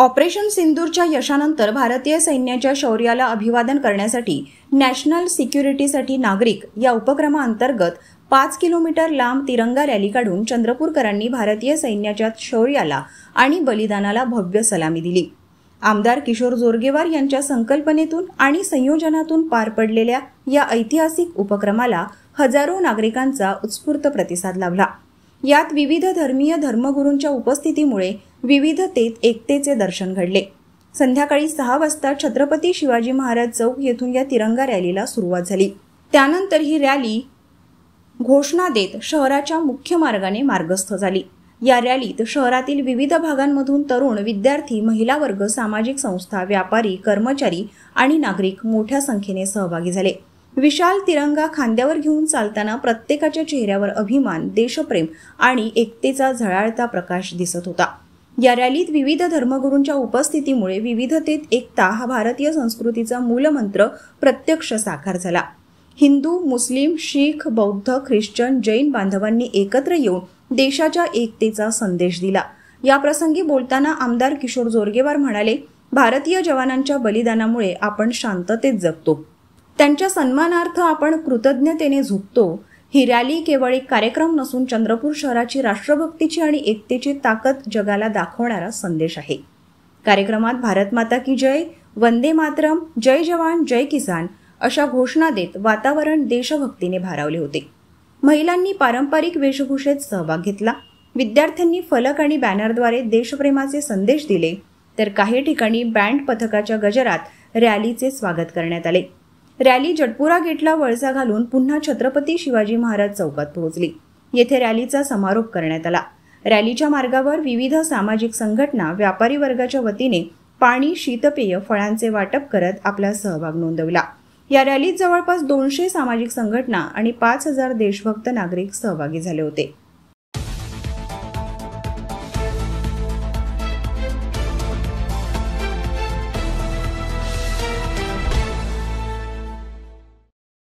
Operation सिंदूरच्या यशानंतर भारतीय सैन्याच्या शौर्याला अभिवादन करण्यासाठी नॅशनल सिक्युरिटीसाठी नागरिक या उपक्रमाअंतर्गत 5 किलोमीटर लांब तिरंगा रॅली काढून चंद्रपूरकरांनी भारतीय सैन्याच्या शौर्याला आणि बलिदानाला भव्य सलामी दिली। आमदार किशोर जोरगेवार यांच्या संकल्पनेतून आणि संयोजनातून पार पडलेल्या या ऐतिहासिक उपक्रमाला हजारो नागरिकांचा उत्स्फूर्त प्रतिसाद लाभला। यात विविध धर्मीय धर्मगुरूंच्या उपस्थितीमुळे विविधतेत एकतेचे दर्शन घडले। संध्याकाळी 6 वाजता छत्रपती शिवाजी महाराज चौक येथून या तिरंगा रॅलीला सुरुवात झाली। त्यानंतर ही रॅली घोषणा देत शहराच्या मुख्य मार्गाने मार्गस्थ झाली। या रॅलीत शहरातील विविध भागांमधून तरुण, विद्यार्थी, महिला वर्ग, सामाजिक संस्था, व्यापारी, कर्मचारी आणि नागरिक मोठ्या संख्येने सहभागी झाले। विशाल तिरंगा खांद्यावर घेऊन चालताना प्रत्येकाच्या चेहऱ्यावर अभिमान, देशप्रेम आणि एकतेचा झळाळता प्रकाश दिसत होता। या रॅलीत विविध धर्मगुरूंच्या उपस्थितीमुळे विविधतेत एकता हा भारतीय संस्कृतीचा मूलमंत्र प्रत्यक्ष साकार झाला। हिंदू, मुस्लिम, शीख, बौद्ध, ख्रिश्चन, जैन बांधवांनी एकत्र येऊन देशाच्या एकतेचा संदेश दिला। या प्रसंगी बोलताना आमदार किशोर जोरगेवार म्हणाले, भारतीय जवानांच्या बलिदानामुळे आपण शांततेत जगतो। त्यांच्या सन्मानार्थ आपण कृतज्ञतेने झुकतो। ही रॅली केवळ एक कार्यक्रम नसून चंद्रपूर शहराची राष्ट्रभक्तीची आणि एकतेची ताकद जगाला दाखवणारा संदेश आहे। कार्यक्रमात भारत माता की जय, वंदे मातरम, जय जवान, जय किसान अशा घोषणा देत वातावरण देशभक्तीने भारावले होते। महिलांनी पारंपरिक वेशभूषेत सहभाग घेतला। विद्यार्थ्यांनी फलक आणि बॅनरद्वारे देशप्रेमाचे संदेश दिले, तर काही ठिकाणी बँड पथकाच्या गजरात रॅलीचे स्वागत करण्यात आले। रॅली जटपुरा गेटला वळसा घालून पुन्हा छत्रपती शिवाजी महाराज चौकात पोहोचली। येथे रॅलीचा समारोप करण्यात आला। रॅलीच्या मार्गावर विविध सामाजिक संघटना, व्यापारी वर्गाच्या वतीने पाणी, शीतपेय, फळांचे वाटप करत आपला सहभाग नोंदवला। या रॅलीत जवळपास 200 सामाजिक संघटना आणि 5000 देशभक्त नागरिक सहभागी झाले होते।